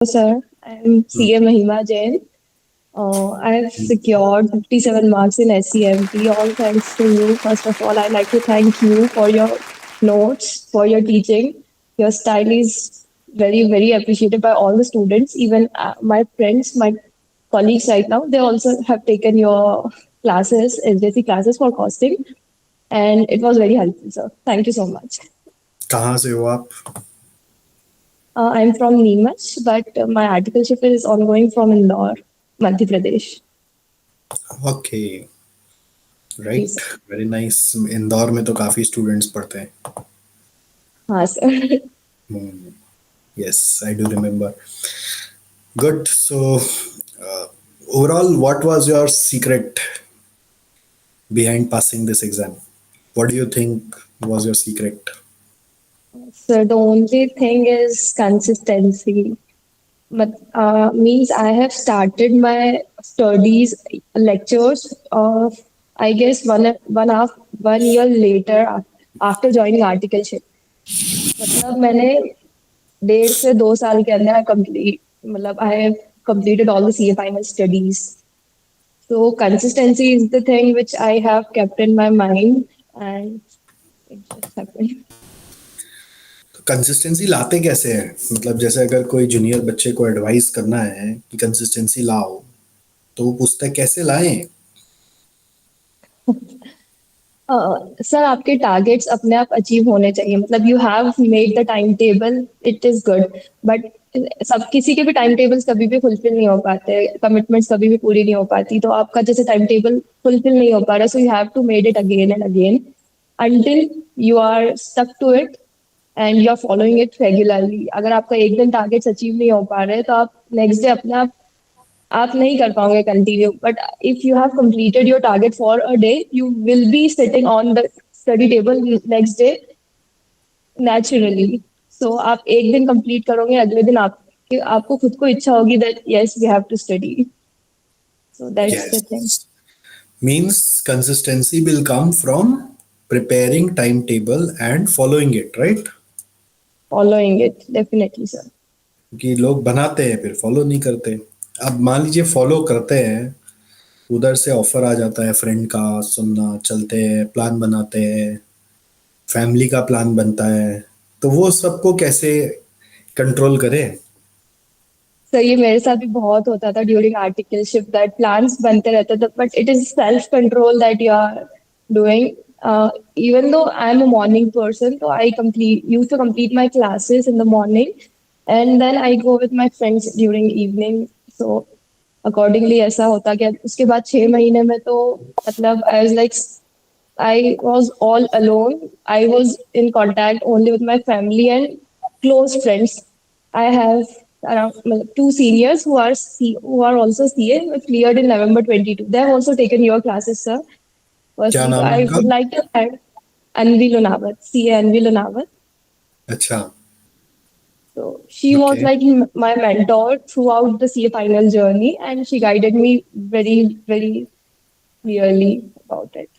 Sir, I'm Hmm. CA Mahima Jain. I have secured 57 marks in SCMT. All thanks to you. First of all, I'd like to thank you for your notes, for your teaching. Your style is very, very appreciated by all the students. Even my friends, my colleagues right now, they also have taken your classes, SJC classes for costing. And it was very helpful, sir. Thank you so much. कहाँ से हो आप? I'm from Neemuch, but my articleship is ongoing from Indore, Madhya Pradesh. Okay, जी right, sir. Very nice. Indore में तो काफी students पढ़ते हैं। हाँ sir. Yes, I do remember. Good. So overall what was your secret behind passing this exam? What do you think was your secret? So the only thing is consistency. But means I have started my studies lectures of I guess one year later after joining articleship. मतलब मैंने 1.5 से 2 साल के अंदर complete मतलब I have completed all the CA final studies. So consistency is the thing which I have kept in my mind, and it just happened. तो consistency लाते कैसे हैं? मतलब जैसे अगर कोई जूनियर बच्चे को एडवाइस करना है कि कंसिस्टेंसी लाओ, तो वो पूछता है कैसे लाएं? सर आपके टारगेट्स अपने आप अचीव होने चाहिए मतलब you have made the time table it is good but सब किसी के भी टाइम टेबल्स कभी भी फुलफिल नहीं हो पाते कमिटमेंट्स कभी भी पूरी नहीं हो पाती तो आपका जैसे टाइम टेबल फुलफिल नहीं हो पा रहा so you have to made it again and again until you are stuck to it and you are following it regularly. अगर आपका एक दिन टारगेट्स अचीव नहीं हो पा रहे तो आप नेक्स्ट डे अपने आप नहीं कर पाओगे continue but if you have completed your target for a day you will be sitting on the study table next day naturally सो आप एक दिन कंप्लीट करोगे अगले दिन आपको खुद को इच्छा होगी that yes we have to study so that's the thing Yes. Means consistency will come from preparing timetable and following it, right? Following it definitely sir कि लोग बनाते हैं फिर फॉलो नहीं करते। अब मान लीजिए फॉलो करते हैं, उधर से ऑफर आ जाता है फ्रेंड का, सुनना चलते हैं, प्लान बनाते हैं, फैमिली का प्लान बनता है, तो वो सबको कैसे कंट्रोल करें? सर ये मेरे साथ भी बहुत होता था ड्यूरिंग आर्टिकलशिप दैट प्लान्स बनते रहते थे but it is self control that you are doing even though I'm a morning person so I complete used to complete my classes in the morning and then I go with my friends during evening so accordingly ऐसा होता कि उसके बाद 6 महीने में तो मतलब I was like I was all alone. I was in contact only with my family and close friends. I have around two seniors who are also CA who cleared in November 22. They have also taken your classes, sir. क्या Firstly, नाम है I उनका? would like to add Anvi Lunawat, CA Anvi Lunawat. अच्छा। So she was okay. like my mentor throughout the CA final journey, and she guided me very, very clearly about it.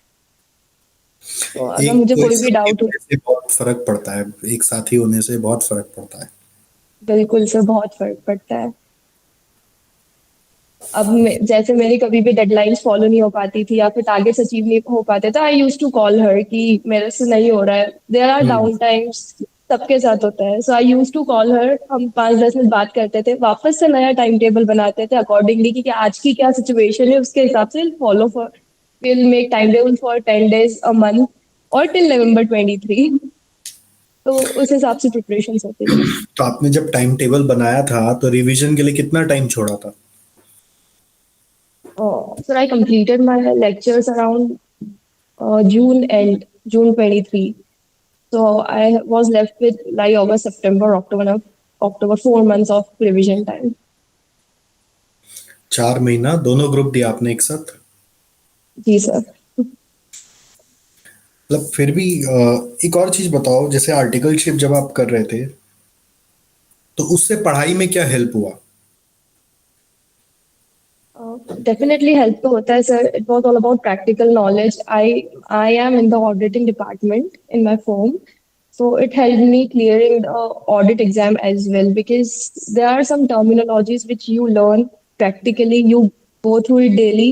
So अगर एक मुझे कोई कोई भी सबके doubt हो होने से बहुत फर्क पड़ता है, एक साथी होने से बहुत फर्क पड़ता है। बिल्कुल सर बहुत फर्क पड़ता है अब जैसे मेरी कभी भी डेडलाइंस फॉलो नहीं हो पाती थी या फिर टारगेट्स अचीव नहीं हो पाते तो I use to call her कि मेरे से नहीं हो रहा है there are hmm. Down times सबके साथ होता है so I use to call her हम 5-10 मिनट बात करते थे वापस से नया टाइम टेबल बनाते थे अकॉर्डिंगली कि आज की क्या सिचुएशन है उसके हिसाब से follow for will make time table for 10 days a month और टिल November 23 तो उस हिसाब से प्रिपरेशन होती थी तो आपने जब टाइम टेबल बनाया था तो रिवीजन के लिए कितना टाइम छोड़ा था? So I completed my lectures around June 23. So I was left with like August, September, October, 4 months of revision time. 4 महीना दोनों ग्रुप दिया आपने एक साथ? जी सर. मतलब फिर भी एक और चीज बताओ, जैसे आर्टिकलशिप जब आप कर रहे थे तो उससे पढ़ाई में क्या हेल्प हुआ? Definitely help तो होता है sir. It was all about practical knowledge. I am in the auditing department in my firm. So it helped me clearing the audit exam as well, because there are some terminologies which you learn practically, you go through it daily.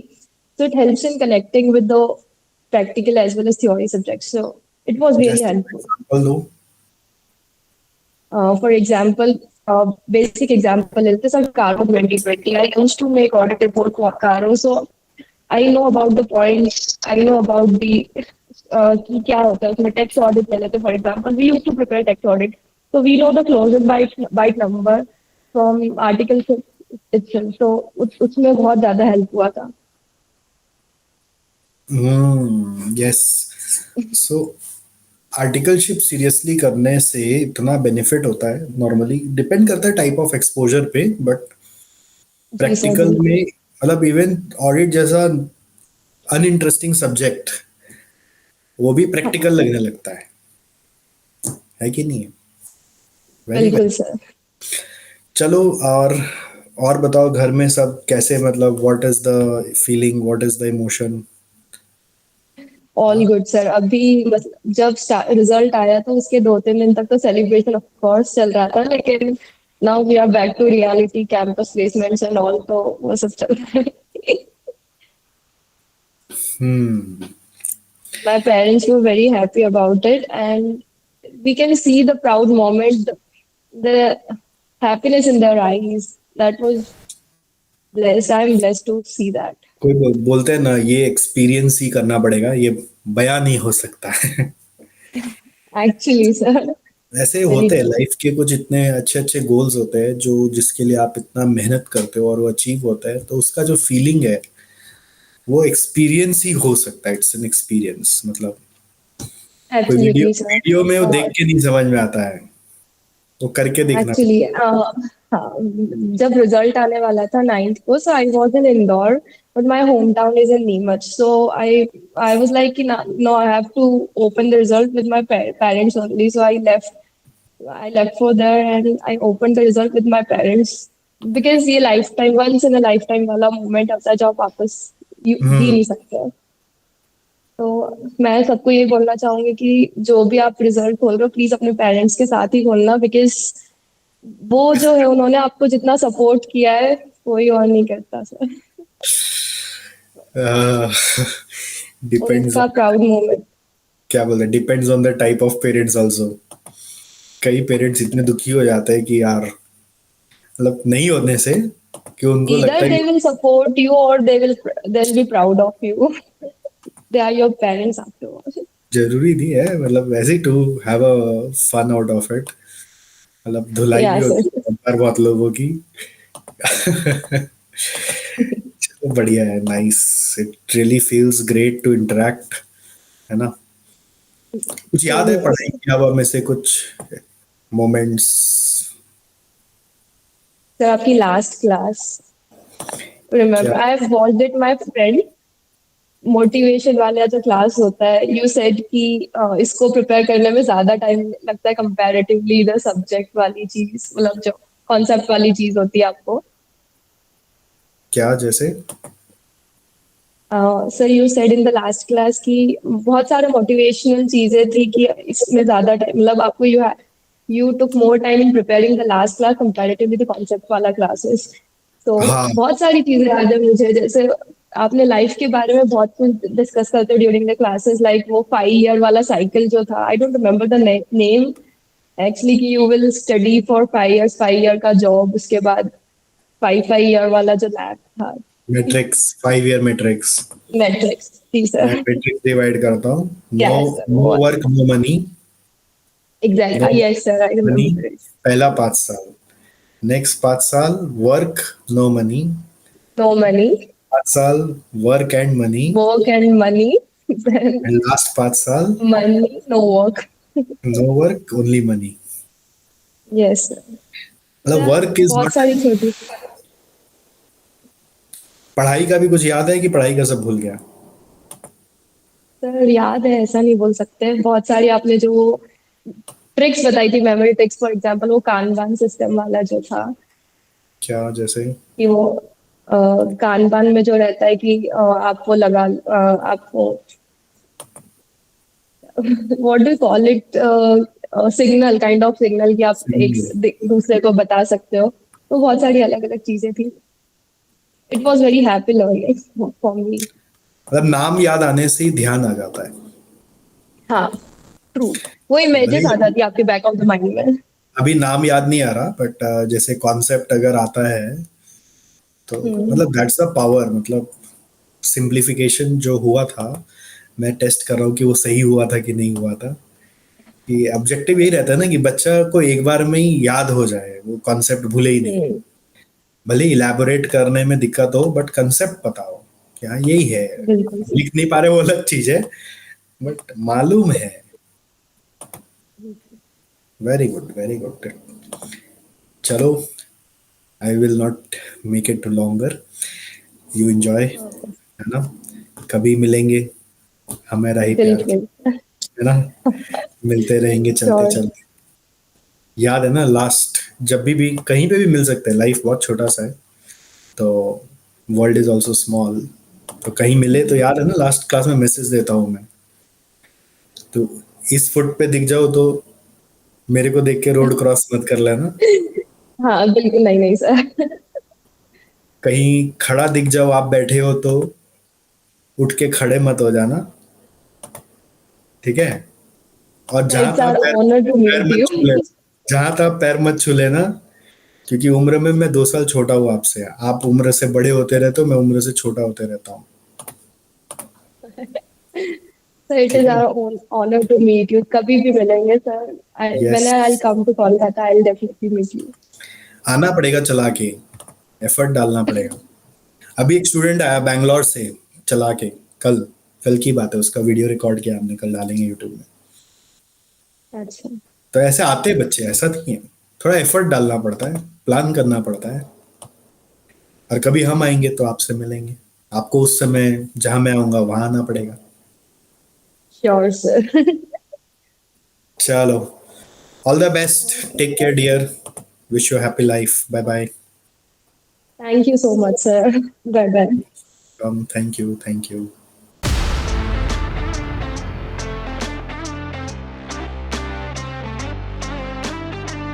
So it helps in connecting with the practical as well as theory subjects. So it was really जैसे helpful. Example दो। For example, basic example is this of Caro 2020. I used to make audit report for Caro, so I know about the points. I know about the कि क्या होता है उसमें text audit ले लेते. For example, we used to prepare text audit, so we know the closest byte number from article itself. So उसमें बहुत ज़्यादा help हुआ था. यस। सो आर्टिकलशिप सीरियसली करने से इतना बेनिफिट होता है, नॉर्मली डिपेंड करता है टाइप ऑफ एक्सपोजर पे, बट जी सर, प्रैक्टिकल बिल्कुल. में मतलब इवन ऑडिट जैसा अनइंटरेस्टिंग सब्जेक्ट वो भी हाँ प्रैक्टिकल सर, लगने लगता है कि नहीं? वेरी बिल्कुल वेरी। सर. चलो, और बताओ घर में सब कैसे, मतलब what is the feeling, what is the emotion? All good sir. अभी मतलब जब रिजल्ट आया तो उसके 2-3 दिन तक तो सेलिब्रेशन ऑफ कोर्स चल रहा था, लेकिन now we are back to reality, campus placements and all, तो वो सब चल रहा है. हम्म। My parents were very happy about it, and we can see the proud moment, the happiness in their eyes. That was blessed. I'm blessed to see that. कोई बोलते हैं ना, ये एक्सपीरियंस ही करना पड़ेगा, ये बयां नहीं हो सकता है। Actually, sir, ऐसे very होते हैं true. लाइफ के कुछ इतने अच्छे अच्छे गोल्स होते हैं जो जिसके लिए आप इतना मेहनत करते हो और वो अचीव होता है, तो उसका जो फीलिंग है वो एक्सपीरियंस ही हो सकता है। इट्स एन एक्सपीरियंस, मतलब कोई वीडियो Absolutely, sir. वीडियो में वो देख Uh, के नहीं समझ में आता है, वो करके देखना Actually, हाँ, जब रिजल्ट आने वाला था 9th को, so I was in Indore, but my hometown is in Neemuch. So I was like, कि no, I have to open the result with my parents only. So I left for there and I opened the result with my parents, because ये lifetime, once in a lifetime वाला moment होता है जो आप वापस जी हम्म। नहीं सकते. तो मैं सबको ये बोलना चाहूंगी कि जो भी आप रिजल्ट खोल रहे हो, प्लीज अपने पेरेंट्स के साथ ही खोलना, बिकॉज वो जो है उन्होंने आपको जितना सपोर्ट किया है कोई और नहीं करता सर. डिपेंड्स। उनका प्राउड मोमेंट. क्या बोलते हैं, depends on the type of parents also. कई पेरेंट्स इतने दुखी हो जाते हैं कि यार, मतलब नहीं होने से, कि उनको लगता Either है कि they will support you or they'll be proud of you. They are your parents afterwards. जरूरी नहीं है, मतलब वैसे ही to have a fun out of it, मतलब धुलाई भी Yeah, sir. होती है पर बहुत लोगों की। चलो बढ़िया है, nice. It really feels great to interact, है ना? कुछ याद Same है here, पढ़ाई sir. के अलावा में से कुछ मोमेंट्स? Sir, आपकी लास्ट क्लास, क्या? remember I have watched it my friend, motivation वाला जो क्लास होता है, यू सेड कि इसको प्रिपेयर करने में ज्यादा टाइम लगता है कंपैरेटिवली द सब्जेक्ट वाली चीज, मतलब जो कॉन्सेप्ट वाली चीज होती है आपको. क्या जैसे? Sir you said in the last class कि बहुत सारे मोटिवेशनल चीजें थी कि इसमें ज्यादा टाइम, मतलब आपको you took more time in preparing the last class comparatively the concept वाला क्लासेस. तो हाँ, बहुत सारी चीजें याद है मुझे, जैसे आपने लाइफ के बारे में बहुत कुछ डिस्कस करते ड्यूरिंग द क्लासेस, लाइक वो 5 ईयर वाला साइकिल जो था, I don't remember the name actually, कि you will study for 5 years, 5 year का जॉब, उसके बाद 5 5 ईयर वाला जो लैब था. Matrix, 5 year matrix. मैट्रिक्स, जी मैं सर. मैट्रिक्स डिवाइड करता हूँ। नो, यस सर, नो वो work no money. No exactly, yes sir, I money remember it. पहला 5 साल, नेक्स्ट 5 साल work no money, no money, 5 साल work and money, work and money, then and last 5 साल money, no work. No work only money. Yes sir. मतलब sir work is बहुत not. सारी छोटी. पढ़ाई का भी कुछ याद है कि पढ़ाई का सब भूल गया? सर याद है, ऐसा नहीं बोल सकते. बहुत सारी आपने जो ट्रिक्स बताई थी, मेमोरी ट्रिक्स, फॉर एग्जांपल वो कानबान सिस्टम वाला जो था, क्या जैसे? कि वो कानबान में जो रहता है कि आप वो आपको what do call it, signal, kind of signal कि आप एक सही है। दूसरे को बता सकते हो। तो बहुत सारी अलग अलग चीजें थी। It was very happy learning for me. मतलब नाम याद आने से ही ध्यान आ जाता है। हाँ, ट्रू। वो भले इमेजेस ही आ जाती है आपके बैक ऑफ द माइंड में। अभी नाम याद नहीं आ रहा, बट जैसे कॉन्सेप्ट अगर आता है तो हम्म। मतलब दैट्स द पावर। मतलब सिंप्लीफिकेशन जो हुआ था, मैं टेस्ट कर रहा हूँ कि वो सही हुआ था कि नहीं हुआ था। कि ऑब्जेक्टिव यही रहता है ना कि बच्चा को एक बार में ही याद हो जाए, वो कॉन्सेप्ट भूले ही नहीं। हम्म। भले इलैबोरेट करने में दिक्कत हो, बट कंसेप्ट पता हो कि हाँ यही है। बिल्कुल सही। लिख नहीं पा रहे वो अलग चीज है, बट मालूम है। Very good, very good. चलो, I will not make it too longer. You enjoy, है ना? कभी मिलेंगे, हमारा ही प्यार, बिल्कुल। है ना? मिलते रहेंगे चलते श्योर। चलते। याद है ना, लास्ट जब भी कहीं पे भी मिल सकते हैं, लाइफ बहुत छोटा सा है। तो वर्ल्ड इज ऑल्सो स्मॉल। तो कहीं मिले तो याद है ना, लास्ट क्लास में मैसेज देता हूँ मैं। तो इस फुट पे दिख जाओ तो मेरे को देख के रोड क्रॉस मत कर लेना। हाँ बिल्कुल, नहीं नहीं सर। कहीं खड़ा दिख जाओ, आप बैठे हो तो उठ के खड़े मत हो जाना, ठीक है? और जहां इट्स था आवर पैर ऑनर टू पैर मीट मत यू। छू ले। जहां था पैर मत छू लेना, क्योंकि उम्र में मैं 2 साल छोटा हूँ आपसे। आप उम्र से बड़े होते रहते हो, मैं उम्र से छोटा होते रहता हूँ। सर इट ठीक इज है। Our honour to meet you. कभी भी मिलेंगे sir. Yes. When I come to Kolkata I will definitely meet you. आना पड़ेगा चला के, एफर्ट डालना पड़ेगा। अभी एक स्टूडेंट आया बैंगलोर से चला के, कल कल की बात है, उसका वीडियो रिकॉर्ड किया हमने, कल डालेंगे यूट्यूब में। अच्छा। तो ऐसे आते हैं बच्चे, ऐसा नहीं है। थोड़ा एफर्ट डालना पड़ता है, प्लान करना पड़ता है। और कभी हम आएंगे तो आपसे मिलेंगे। आपको उस समय जहां मैं आऊंगा वहां आना पड़ेगा। Sure sir. चलो, all the best, take care dear, wish you happy life, bye bye. Thank you so much sir. Bye bye. Thank you, thank you.